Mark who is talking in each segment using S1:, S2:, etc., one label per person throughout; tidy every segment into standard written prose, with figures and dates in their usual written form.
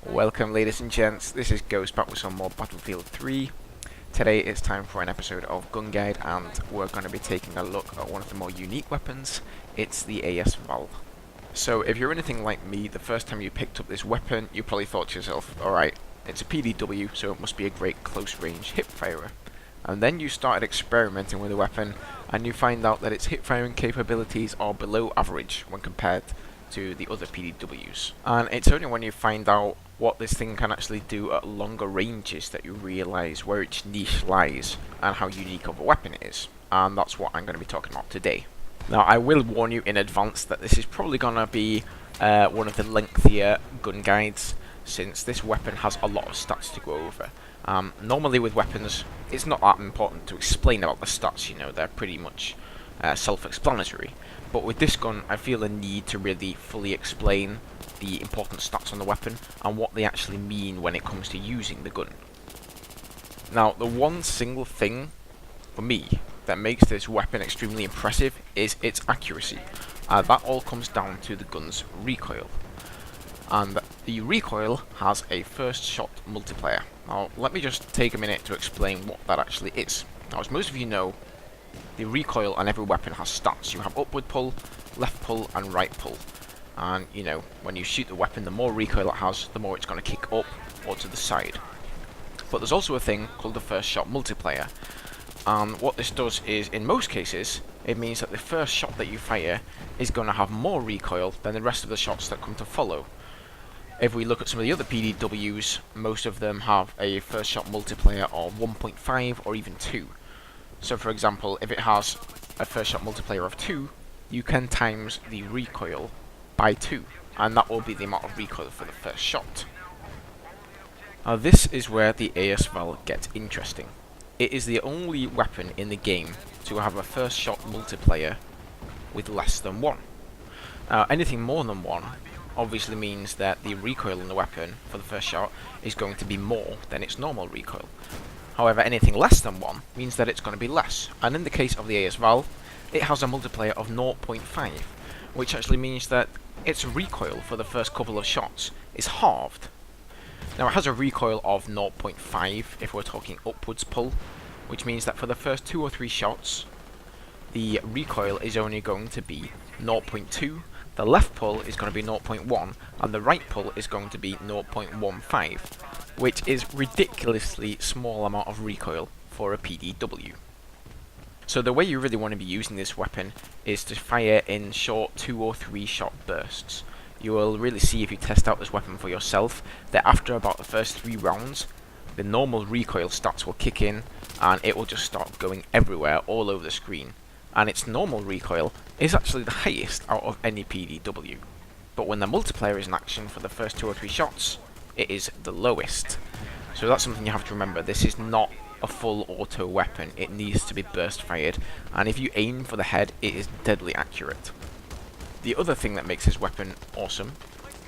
S1: Welcome ladies and gents, this is Ghost back with some more Battlefield 3. Today it's time for an episode of Gun Guide and we're going to be taking a look at one of the more unique weapons. It's the AS VAL. So if you're anything like me, the first time you picked up this weapon you probably thought to yourself, alright, it's a PDW so it must be a great close range hip firer. And then you started experimenting with the weapon and you find out that its hip firing capabilities are below average when compared to the other PDWs. And it's only when you find out what this thing can actually do at longer ranges that you realise where its niche lies and how unique of a weapon it is. And that's what I'm going to be talking about today. Now I will warn you in advance that this is probably going to be one of the lengthier gun guides, since this weapon has a lot of stats to go over. Normally with weapons it's not that important to explain about the stats, you know, they're pretty much self-explanatory. But with this gun I feel a need to really fully explain the important stats on the weapon and what they actually mean when it comes to using the gun. Now the one single thing for me that makes this weapon extremely impressive is its accuracy. That all comes down to the gun's recoil. And the recoil has a first shot multiplier. Now let me just take a minute to explain what that actually is. Now as most of you know, the recoil on every weapon has stats. You have upward pull, left pull and right pull. And you know, when you shoot the weapon, the more recoil it has, the more it's going to kick up or to the side. But there's also a thing called the first shot multiplier. And what this does is, in most cases, it means that the first shot that you fire is going to have more recoil than the rest of the shots that come to follow. If we look at some of the other PDWs, most of them have a first shot multiplier of 1.5 or even 2. So for example, if it has a first shot multiplier of 2, you can times the recoil by 2, and that will be the amount of recoil for the first shot. Now this is where the AS VAL gets interesting. It is the only weapon in the game to have a first shot multiplier with less than 1. Anything more than 1 obviously means that the recoil in the weapon for the first shot is going to be more than its normal recoil. However, anything less than 1 means that it's going to be less, and in the case of the AS VAL, it has a multiplier of 0.5, which actually means that its recoil for the first couple of shots is halved. Now it has a recoil of 0.5 if we're talking upwards pull, which means that for the first 2 or 3 shots, the recoil is only going to be 0.2, the left pull is going to be 0.1, and the right pull is going to be 0.15, which is ridiculously small amount of recoil for a PDW. So the way you really want to be using this weapon is to fire in short 2 or 3 shot bursts. You will really see if you test out this weapon for yourself that after about the first 3 rounds, the normal recoil stats will kick in and it will just start going everywhere all over the screen. And its normal recoil is actually the highest out of any PDW. But when the multiplier is in action for the first 2 or 3 shots, it is the lowest. So that's something you have to remember. This is not a full auto weapon, it needs to be burst fired, and if you aim for the head it is deadly accurate. The other thing that makes this weapon awesome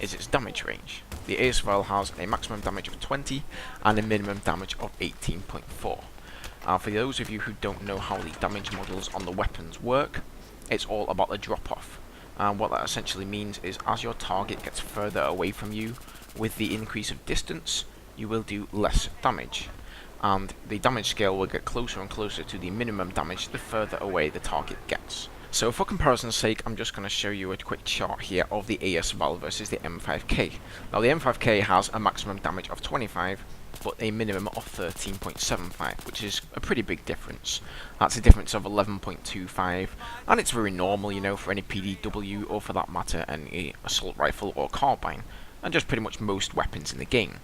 S1: is its damage range. The AS VAL has a maximum damage of 20 and a minimum damage of 18.4. For those of you who don't know how the damage models on the weapons work, it's all about the drop off. And what that essentially means is as your target gets further away from you, with the increase of distance, you will do less damage. And the damage scale will get closer and closer to the minimum damage the further away the target gets. So for comparison's sake, I'm just going to show you a quick chart here of the AS VAL versus the M5K. Now the M5K has a maximum damage of 25, but a minimum of 13.75, which is a pretty big difference. That's a difference of 11.25, and it's very normal, you know, for any PDW, or for that matter, any assault rifle or carbine, and just pretty much most weapons in the game.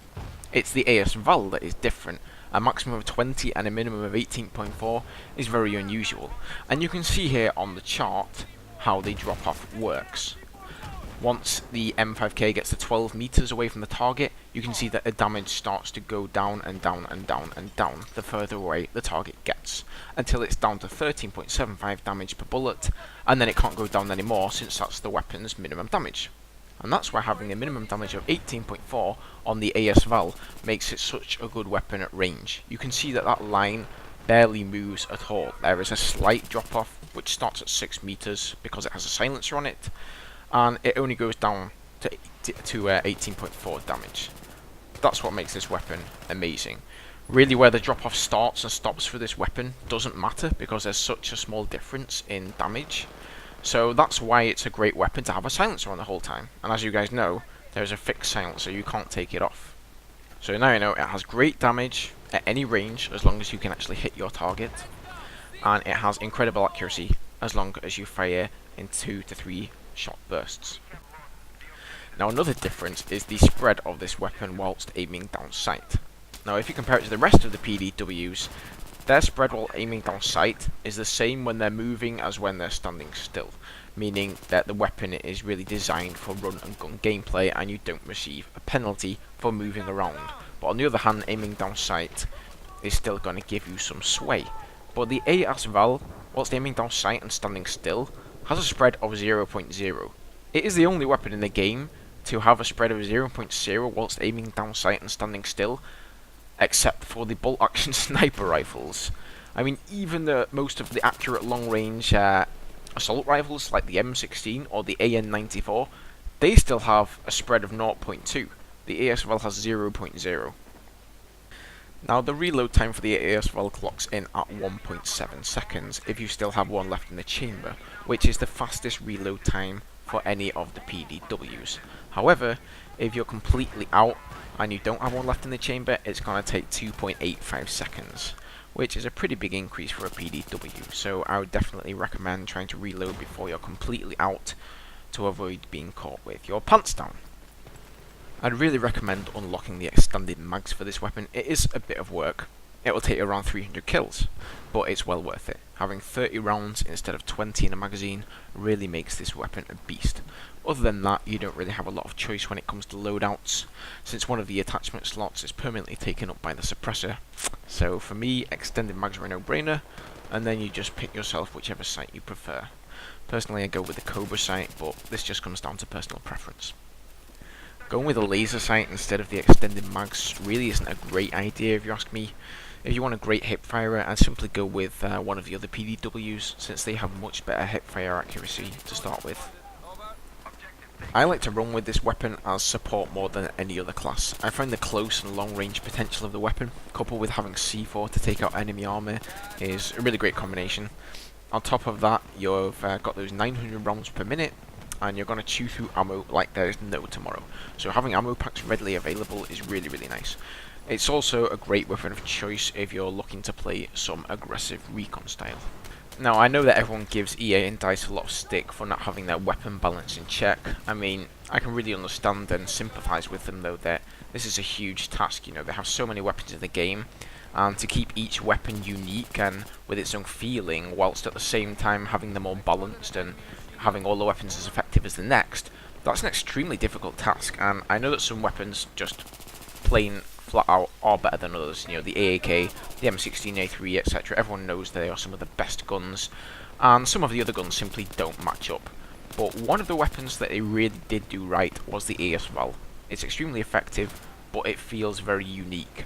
S1: It's the AS VAL that is different. A maximum of 20 and a minimum of 18.4 is very unusual, and you can see here on the chart how the drop off works. Once the M5K gets to 12 meters away from the target, you can see that the damage starts to go down and down and down and down the further away the target gets, until it's down to 13.75 damage per bullet, and then it can't go down anymore since that's the weapon's minimum damage. And that's why having a minimum damage of 18.4 on the AS VAL makes it such a good weapon at range. You can see that that line barely moves at all. There is a slight drop off which starts at 6 meters because it has a silencer on it, and it only goes down to 18.4 damage. that's what makes this weapon amazing. Really, where the drop-off starts and stops for this weapon doesn't matter because there's such a small difference in damage. So that's why it's a great weapon to have a silencer on the whole time. And as you guys know, there's a fixed silencer, you can't take it off. So now you know it has great damage at any range as long as you can actually hit your target. And it has incredible accuracy as long as you fire in 2 to 3 shot bursts. Now another difference is the spread of this weapon whilst aiming down sight. Now if you compare it to the rest of the PDWs, their spread while aiming down sight is the same when they're moving as when they're standing still, meaning that the weapon is really designed for run and gun gameplay and you don't receive a penalty for moving around. But on the other hand, aiming down sight is still going to give you some sway. But the AS VAL, whilst aiming down sight and standing still, has a spread of 0.0. It is the only weapon in the game to have a spread of 0.0 whilst aiming down sight and standing still, except for the bolt action sniper rifles. I mean, even most of the accurate long range assault rifles like the M16 or the AN94, they still have a spread of 0.2. The AS VAL has 0.0. Now the reload time for the AS VAL clocks in at 1.7 seconds if you still have one left in the chamber, which is the fastest reload time for any of the PDWs. However, if you're completely out and you don't have one left in the chamber, it's going to take 2.85 seconds, which is a pretty big increase for a PDW, so I would definitely recommend trying to reload before you're completely out to avoid being caught with your pants down. I'd really recommend unlocking the extended mags for this weapon. It is a bit of work. It will take you around 300 kills, but it's well worth it. Having 30 rounds instead of 20 in a magazine really makes this weapon a beast. Other than that, you don't really have a lot of choice when it comes to loadouts, since one of the attachment slots is permanently taken up by the suppressor. So for me, extended mags are a no-brainer, and then you just pick yourself whichever sight you prefer. Personally, I go with the Cobra sight, but this just comes down to personal preference. Going with a laser sight instead of the extended mags really isn't a great idea if you ask me. If you want a great hipfire, I'd simply go with one of the other PDWs, since they have much better hipfire accuracy to start with. I like to run with this weapon as support more than any other class. I find the close and long range potential of the weapon, coupled with having C4 to take out enemy armor, is a really great combination. On top of that, you've got those 900 rounds per minute, and you're going to chew through ammo like there is no tomorrow. So having ammo packs readily available is really, really nice. It's also a great weapon of choice if you're looking to play some aggressive recon style. Now, I know that everyone gives EA and DICE a lot of stick for not having their weapon balance in check. I mean, I can really understand and sympathise with them though that this is a huge task, you know, they have so many weapons in the game, and to keep each weapon unique and with its own feeling, whilst at the same time having them all balanced and having all the weapons as effective as the next, that's an extremely difficult task. And I know that some weapons just plain flat out are better than others. You know, the AAK, the M16A3, etc. Everyone knows they are some of the best guns, and some of the other guns simply don't match up. But one of the weapons that they really did do right was the AS VAL. It's extremely effective, but it feels very unique.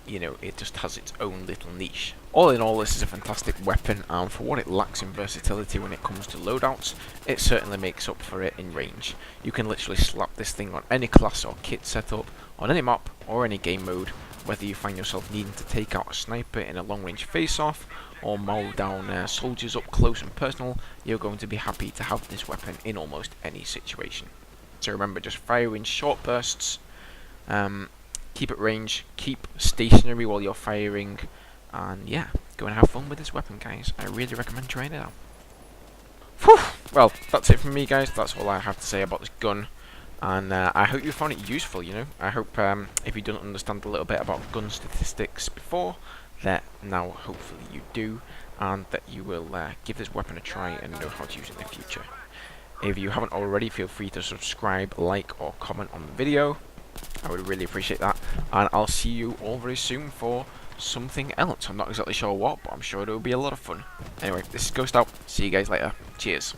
S1: You know, it just has its own little niche. All in all, this is a fantastic weapon, and for what it lacks in versatility when it comes to loadouts, it certainly makes up for it in range. You can literally slap this thing on any class or kit setup, on any map or any game mode, whether you find yourself needing to take out a sniper in a long-range face-off, or mow down soldiers up close and personal, you're going to be happy to have this weapon in almost any situation. So remember, just fire in short bursts, keep at range, keep stationary while you're firing, and yeah, go and have fun with this weapon, guys. I really recommend trying it out. Whew! Well, that's it from me, guys. That's all I have to say about this gun. And I hope you found it useful, you know. I hope if you didn't understand a little bit about gun statistics before, that now hopefully you do, and that you will give this weapon a try and know how to use it in the future. If you haven't already, feel free to subscribe, like, or comment on the video. I would really appreciate that, and I'll see you all very soon for something else. I'm not exactly sure what, but I'm sure it'll be a lot of fun. Anyway, this is Ghost out. See you guys later. Cheers.